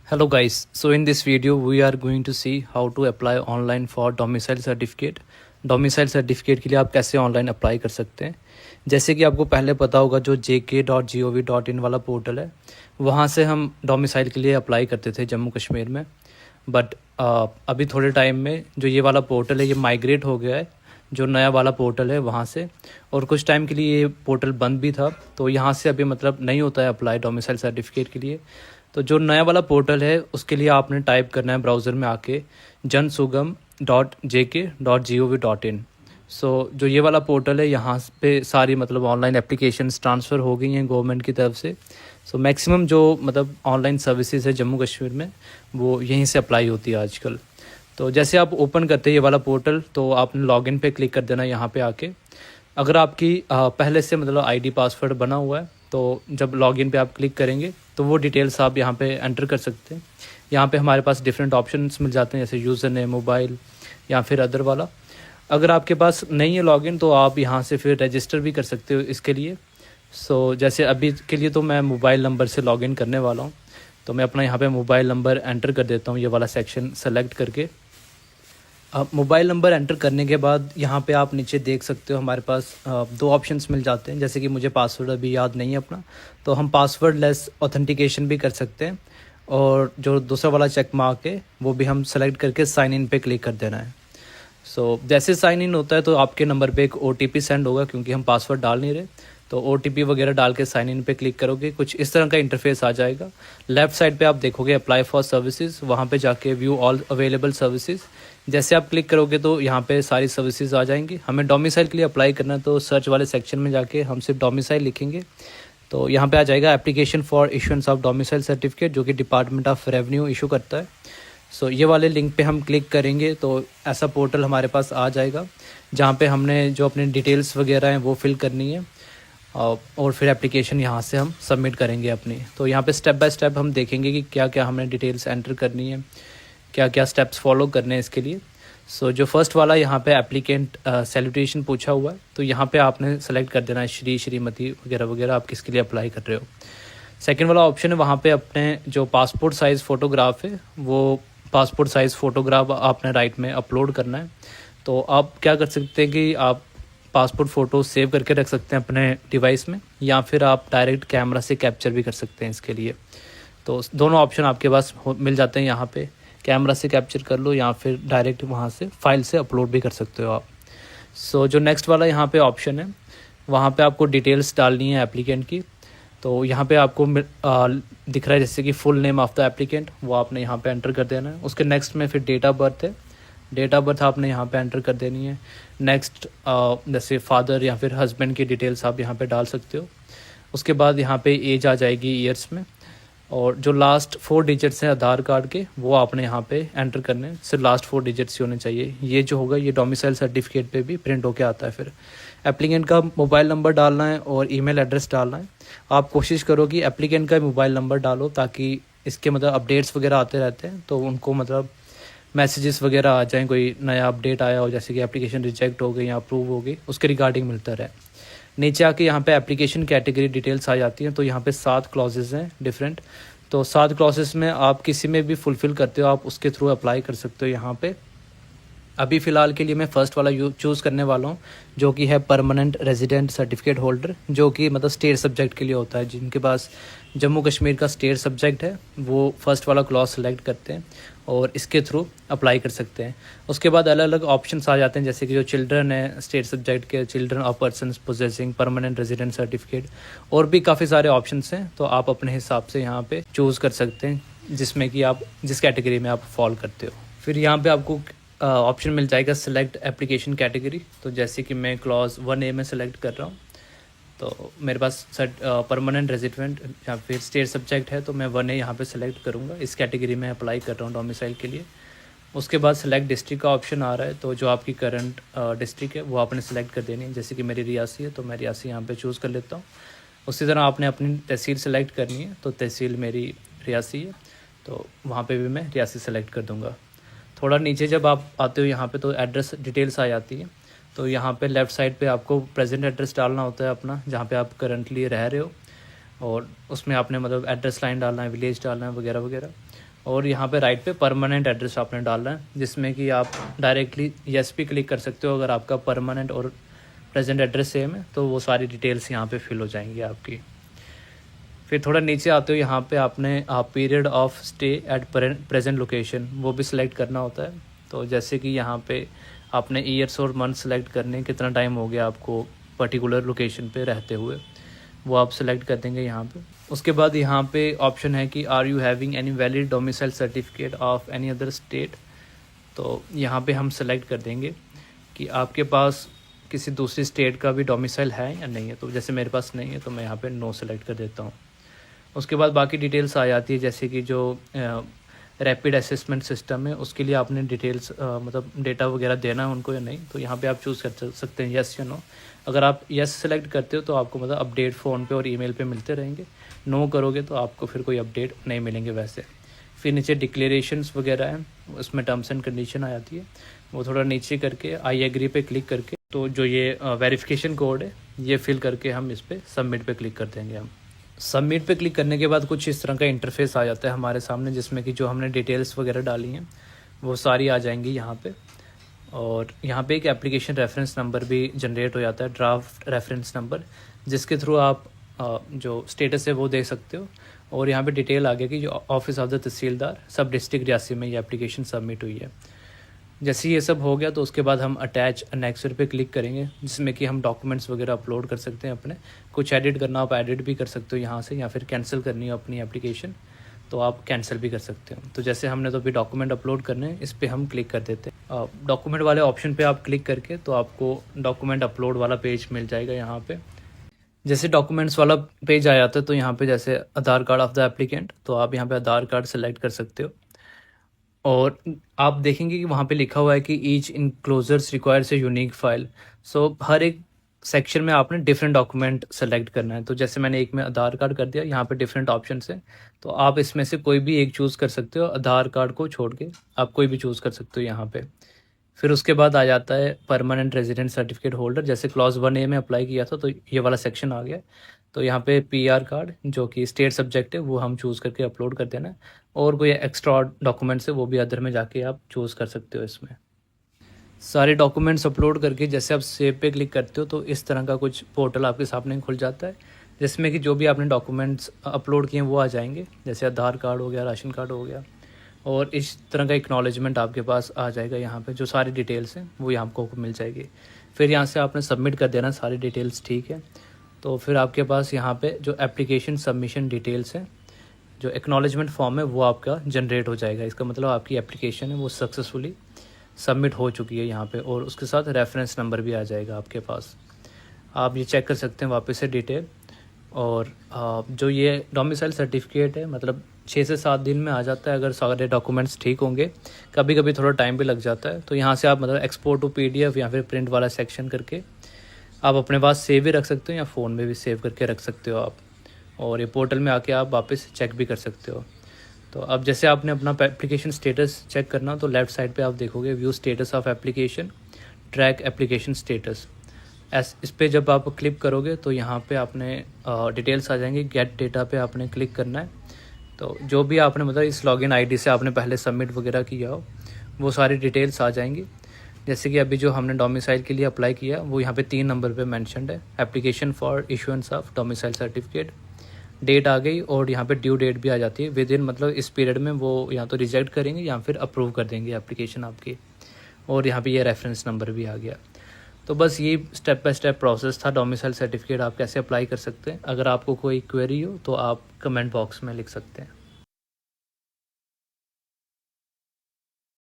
Hello guys, so in this video we are going to see how to apply online for domicile certificate. Domicile certificate के लिए आप कैसे online apply कर सकते हैं। जैसे कि आपको पहले पता होगा जो jk.gov.in वाला पोर्टल है, वहाँ से हम डोमिसाइल के लिए अप्लाई करते थे जम्मू कश्मीर में। बट अभी थोड़े टाइम में जो ये वाला पोर्टल है ये माइग्रेट हो गया है, जो नया वाला पोर्टल है वहाँ से, और कुछ टाइम के लिए ये पोर्टल बंद भी था, तो यहाँ से अभी मतलब नहीं होता है अप्लाई डोमिसाइल सर्टिफिकेट के लिए। तो जो नया वाला पोर्टल है उसके लिए आपने टाइप करना है ब्राउज़र में आके jansugam.jk.gov.in। सो जो ये वाला पोर्टल है यहाँ पे सारी मतलब ऑनलाइन एप्लीकेशंस ट्रांसफ़र हो गई हैं गवर्नमेंट की तरफ से। सो मैक्सिमम जो मतलब ऑनलाइन सर्विसेज है जम्मू कश्मीर में वो यहीं से अप्लाई होती है आजकल। तो जैसे आप ओपन करते हैं ये वाला पोर्टल तो आपने लॉगिन पे क्लिक कर देना यहाँ पे आके। अगर आपकी पहले से मतलब आईडी पासवर्ड बना हुआ है तो जब लॉगिन पे आप क्लिक करेंगे तो वो डिटेल्स आप यहाँ पे एंटर कर सकते हैं। यहाँ पे हमारे पास डिफरेंट ऑप्शंस मिल जाते हैं, जैसे यूज़र नेम, मोबाइल या फिर अदर वाला। अगर आपके पास नहीं है लॉगिन तो आप यहाँ से फिर रजिस्टर भी कर सकते हो इसके लिए। सो जैसे अभी के लिए तो मैं मोबाइल नंबर से लॉगिन करने वाला हूँ, तो मैं अपना यहाँ पे मोबाइल नंबर एंटर कर देता हूँ, ये वाला सेक्शन सेलेक्ट करके। अब मोबाइल नंबर एंटर करने के बाद यहाँ पे आप नीचे देख सकते हो हमारे पास दो ऑप्शंस मिल जाते हैं। जैसे कि मुझे पासवर्ड अभी याद नहीं है अपना, तो हम पासवर्ड लेस ऑथेंटिकेशन भी कर सकते हैं, और जो दूसरा वाला चेक मार्क है वो भी हम सेलेक्ट करके साइन इन पे क्लिक कर देना है। सो जैसे साइन इन होता है तो आपके नंबर पे एक OTP सेंड होगा, क्योंकि हम पासवर्ड डाल नहीं रहे, तो OTP वगैरह डाल के साइन इन पे क्लिक करोगे कुछ इस तरह का इंटरफेस आ जाएगा। लेफ्ट साइड पे आप देखोगे अप्लाई फॉर सर्विसेज, वहाँ पे जाके व्यू ऑल अवेलेबल सर्विसेज, जैसे आप क्लिक करोगे तो यहाँ पे सारी सर्विसेज आ जाएंगी। हमें डोमिसाइल के लिए अप्लाई करना है तो सर्च वाले सेक्शन में जाके हम सिर्फ डोमिसाइल लिखेंगे तो यहाँ पे आ जाएगा application for issuance of domicile certificate, जो कि डिपार्टमेंट ऑफ रेवेन्यू इशू करता है। सो ये वाले लिंक पे हम क्लिक करेंगे तो ऐसा पोर्टल हमारे पास आ जाएगा, जहाँ पे हमने जो अपने डिटेल्स वगैरह हैं वो फिल करनी है, और फिर एप्लीकेशन यहाँ से हम सबमिट करेंगे अपनी। तो यहाँ पे स्टेप बाय स्टेप हम देखेंगे कि क्या क्या हमें डिटेल्स एंटर करनी है, क्या क्या स्टेप्स फॉलो करने हैं इसके लिए। सो जो फर्स्ट वाला यहाँ पे एप्लीकेंट सैल्यूटेशन पूछा हुआ है, तो यहाँ पे आपने सेलेक्ट कर देना है श्री, श्रीमती वगैरह वगैरह, आप किसके लिए अप्लाई कर रहे हो। सेकेंड वाला ऑप्शन है, वहाँ पे अपने जो पासपोर्ट साइज़ फ़ोटोग्राफ है वो पासपोर्ट साइज़ फ़ोटोग्राफ आपने राइट में अपलोड करना है। तो आप क्या कर सकते हैं कि आप पासपोर्ट फ़ोटो सेव करके रख सकते हैं अपने डिवाइस में, या फिर आप डायरेक्ट कैमरा से कैप्चर भी कर सकते हैं इसके लिए। तो दोनों ऑप्शन आपके पास मिल जाते हैं यहाँ पे, कैमरा से कैप्चर कर लो या फिर डायरेक्ट वहाँ से फाइल से अपलोड भी कर सकते हो आप। सो जो नेक्स्ट वाला यहाँ पे ऑप्शन है, वहाँ पे आपको डिटेल्स डालनी है एप्लीकेंट की। तो यहाँ पे आपको दिख रहा है जैसे कि full name of the applicant, वो आपने यहाँ पे एंटर कर देना है। उसके नेक्स्ट में फिर डेट ऑफ बर्थ है, डेट ऑफ बर्थ आपने यहाँ पे एंटर कर देनी है। नेक्स्ट जैसे फादर या फिर हस्बैंड की डिटेल्स आप यहाँ पे डाल सकते हो। उसके बाद यहाँ पे एज आ जाएगी ईयर्स में, और जो लास्ट 4 डिजिट्स हैं आधार कार्ड के वो आपने यहाँ पे एंटर करने हैं, सिर्फ लास्ट 4 डिजिट्स ही होने चाहिए। ये जो होगा ये डोमिसाइल सर्टिफिकेट पे भी प्रिंट होके आता है। फिर एप्लीकेंट का मोबाइल नंबर डालना है और ईमेल एड्रेस डालना है। आप कोशिश करो कि एप्लीकेंट का मोबाइल नंबर डालो, ताकि इसके मतलब अपडेट्स वगैरह आते रहते हैं तो उनको मतलब मैसेजेस वगैरह आ जाएँ, कोई नया अपडेट आया हो जैसे कि एप्लीकेशन रिजेक्ट हो गई या अप्रूव हो गई, उसके रिगार्डिंग मिलता रहे। नीचे आके यहाँ पे एप्लीकेशन कैटेगरी डिटेल्स आ जाती हैं, तो यहाँ पे 7 क्लॉजेज हैं डिफरेंट। तो 7 क्लॉजेस में आप किसी में भी फुलफ़िल करते हो आप उसके थ्रू अप्लाई कर सकते हो यहाँ पे। अभी फ़िलहाल के लिए मैं फ़र्स्ट वाला चूज़ करने वाला हूँ, जो कि है परमानेंट रेजिडेंट सर्टिफिकेट होल्डर, जो कि मतलब स्टेट सब्जेक्ट के लिए होता है। जिनके पास जम्मू कश्मीर का स्टेट सब्जेक्ट है वो फ़र्स्ट वाला क्लॉज सेलेक्ट करते हैं और इसके थ्रू अप्लाई कर सकते हैं। उसके बाद अलग अलग ऑप्शंस आ जाते हैं, जैसे कि जो चिल्ड्रन है स्टेट सब्जेक्ट के, children of persons possessing permanent resident certificate, और भी काफ़ी सारे ऑप्शंस हैं। तो आप अपने हिसाब से यहाँ पे चूज़ कर सकते हैं जिसमें कि आप जिस कैटेगरी में आप फॉल करते हो। फिर यहाँ पे आपको ऑप्शन मिल जाएगा सेलेक्ट एप्लीकेशन कैटेगरी। तो जैसे कि मैं क्लॉज 1A में सेलेक्ट कर रहा हूँ, तो मेरे पास परमानेंट रेजिडेंट या फिर स्टेट सब्जेक्ट है, तो मैं 1A यहाँ पे सेलेक्ट करूँगा। इस कैटेगरी में अप्लाई कर रहा हूँ डोमिसाइल के लिए। उसके बाद सेलेक्ट डिस्ट्रिक्ट का ऑप्शन आ रहा है, तो जो आपकी करंट डिस्ट्रिक्ट है वो आपने सेलेक्ट कर देनी है। जैसे कि मेरी रियासी है तो मैं रियासी यहाँ पे चूज़ कर लेता हूँ। उसी तरह आपने अपनी तहसील सेलेक्ट करनी है, तो तहसील मेरी रियासी है तो वहाँ पे भी मैं रियासी सेलेक्ट कर दूँगा। थोड़ा नीचे जब आप आते हो यहाँ पे तो एड्रेस डिटेल्स आ जाती है। तो यहाँ पे लेफ़्ट साइड पे आपको प्रेजेंट एड्रेस डालना होता है अपना, जहाँ पे आप करंटली रह रहे हो, और उसमें आपने मतलब एड्रेस लाइन डालना है, विलेज डालना है वगैरह वगैरह। और यहाँ पे राइट पे परमानेंट एड्रेस आपने डालना है, जिसमें कि आप डायरेक्टली येस पे क्लिक कर सकते हो। अगर आपका परमानेंट और प्रेजेंट एड्रेस सेम है तो वो सारी डिटेल्स यहाँ पे फिल हो जाएंगी आपकी। फिर थोड़ा नीचे आते हो, यहाँ पे आपने period of stay at present location वो भी सिलेक्ट करना होता है। तो जैसे कि यहाँ पे आपने ईयर्स और मंथ सेलेक्ट करने, कितना टाइम हो गया आपको पर्टिकुलर लोकेशन पे रहते हुए, वो आप सेलेक्ट कर देंगे यहाँ पे। उसके बाद यहाँ पे ऑप्शन है कि are you having any valid domicile certificate of any other state. तो यहाँ पे हम सेलेक्ट कर देंगे कि आपके पास किसी दूसरी स्टेट का भी डोमिसाइल है या नहीं है। तो जैसे मेरे पास नहीं है तो मैं यहाँ पे नो सेलेक्ट कर देता हूँ। उसके बाद बाकी डिटेल्स आ जाती है, जैसे कि जो रैपिड असेसमेंट सिस्टम है उसके लिए आपने डिटेल्स मतलब डेटा वगैरह देना है उनको या नहीं। तो यहाँ पे आप चूज़ कर सकते हैं येस या नो। अगर आप येस सेलेक्ट करते हो तो आपको मतलब अपडेट फ़ोन पे और ईमेल पे मिलते रहेंगे, नो करोगे तो आपको फिर कोई अपडेट नहीं मिलेंगे वैसे। फिर नीचे डिक्लेरेशंस वगैरह हैं, उसमें टर्म्स एंड कंडीशन आ जाती है, वो थोड़ा नीचे करके आई एग्री पे क्लिक करके तो जो ये वेरिफिकेशन कोड है ये फिल करके हम इस पर सबमिट पे क्लिक कर देंगे। हम सबमिट पे क्लिक करने के बाद कुछ इस तरह का इंटरफेस आ जाता है हमारे सामने, जिसमें कि जो हमने डिटेल्स वगैरह डाली हैं वो सारी आ जाएंगी यहाँ पे। और यहाँ पे एक एप्लीकेशन रेफरेंस नंबर भी जनरेट हो जाता है, ड्राफ्ट रेफरेंस नंबर, जिसके थ्रू आप जो स्टेटस है वो देख सकते हो। और यहाँ पे डिटेल आ गया कि जो ऑफिस ऑफ द तहसीलदार सब डिस्ट्रिक्ट रियासी में ये एप्लीकेशन सबमिट हुई है। जैसे ये सब हो गया तो उसके बाद हम अटैच नेक्स्ट पे क्लिक करेंगे, जिसमें कि हम डॉक्यूमेंट्स वगैरह अपलोड कर सकते हैं अपने। कुछ एडिट करना आप एडिट भी कर सकते हो यहाँ से, या फिर कैंसिल करनी हो अपनी एप्लीकेशन तो आप कैंसिल भी कर सकते हो। तो जैसे हमने तो अभी डॉक्यूमेंट अपलोड करने हैं, इस पर हम क्लिक कर देते हैं। डॉक्यूमेंट वाले ऑप्शन पे आप क्लिक करके तो आपको डॉक्यूमेंट अपलोड वाला पेज मिल जाएगा। यहाँ पे जैसे डॉक्यूमेंट्स वाला पेज आ जाता है तो यहाँ पे जैसे आधार कार्ड ऑफ द एप्लीकेंट, तो आप यहाँ पे आधार कार्ड सेलेक्ट कर सकते हो। और आप देखेंगे कि वहाँ पे लिखा हुआ है कि each enclosures requires a unique file. So हर एक सेक्शन में आपने डिफरेंट डॉक्यूमेंट सेलेक्ट करना है। तो जैसे मैंने एक में आधार कार्ड कर दिया, यहाँ पे डिफरेंट ऑप्शन है तो आप इसमें से कोई भी एक चूज़ कर सकते हो, आधार कार्ड को छोड़ के आप कोई भी चूज़ कर सकते हो यहाँ पे। फिर उसके बाद आ जाता है परमानेंट रेजिडेंट सर्टिफिकेट होल्डर, जैसे क्लॉज 1A में अप्लाई किया था तो ये वाला सेक्शन आ गया। तो यहाँ पे PR कार्ड जो कि स्टेट सब्जेक्ट है वो हम चूज़ करके अपलोड कर देना है। और कोई एक्स्ट्रा डॉक्यूमेंट्स है वो भी अदर में जाके आप चूज़ कर सकते हो। इसमें सारे डॉक्यूमेंट्स अपलोड करके जैसे आप सेव पे क्लिक करते हो तो इस तरह का कुछ पोर्टल आपके सामने खुल जाता है, जिसमें कि जो भी आपने डॉक्यूमेंट्स अपलोड किए हैं वो आ जाएंगे, जैसे आधार कार्ड हो गया, राशन कार्ड हो गया। और इस तरह का एक्नॉलेजमेंट आपके पास आ जाएगा। यहाँ पे जो सारी डिटेल्स हैं वो यहाँ आपको मिल जाएगी। फिर यहाँ से आपने सबमिट कर देना सारी डिटेल्स, ठीक है। तो फिर आपके पास यहाँ पे जो एप्लीकेशन सबमिशन डिटेल्स हैं, जो एक्नॉलेजमेंट फॉर्म है वो आपका जनरेट हो जाएगा। इसका मतलब आपकी एप्लीकेशन है वो सक्सेसफुली सबमिट हो चुकी है यहाँ पे। और उसके साथ रेफरेंस नंबर भी आ जाएगा आपके पास, आप ये चेक कर सकते हैं वापस से डिटेल। और जो ये डोमिसाइल सर्टिफिकेट है मतलब 6 से 7 दिन में आ जाता है अगर सारे डॉक्यूमेंट्स ठीक होंगे। कभी कभी थोड़ा टाइम भी लग जाता है। तो यहाँ से आप मतलब एक्सपोर्ट टू PDF या फिर प्रिंट वाला सेक्शन करके आप अपने पास सेव भी रख सकते हो या फ़ोन में भी सेव करके रख सकते हो आप। और ये पोर्टल में आके आप वापस चेक भी कर सकते हो। तो अब जैसे आपने अपना एप्लीकेशन स्टेटस चेक करना तो लेफ़्ट साइड पे आप देखोगे view status of application, track application status. इस पर जब आप क्लिक करोगे तो यहाँ पे आपने डिटेल्स आ जाएंगी। गेट डेटा पे आपने क्लिक करना है। तो जो भी आपने मतलब इस लॉगिन ID से आपने पहले सबमिट वगैरह किया हो वो सारी डिटेल्स आ जाएंगी। जैसे कि अभी जो हमने डोमिसाइल के लिए अप्लाई किया वो यहाँ पे 3 नंबर पे मेंशन्ड है, application for issuance of domicile certificate. Date आ गई और यहाँ पे ड्यू डेट भी आ जाती है। विद इन मतलब इस पीरियड में वो या तो रिजेक्ट करेंगे या फिर अप्रूव कर देंगे एप्लीकेशन आपकी। और यहाँ पे ये रेफरेंस नंबर भी आ गया। तो बस ये स्टेप बाय स्टेप प्रोसेस था डोमिसाइल सर्टिफिकेट आप कैसे अप्लाई कर सकते हैं। अगर आपको कोई क्वेरी हो तो आप कमेंट बॉक्स में लिख सकते हैं।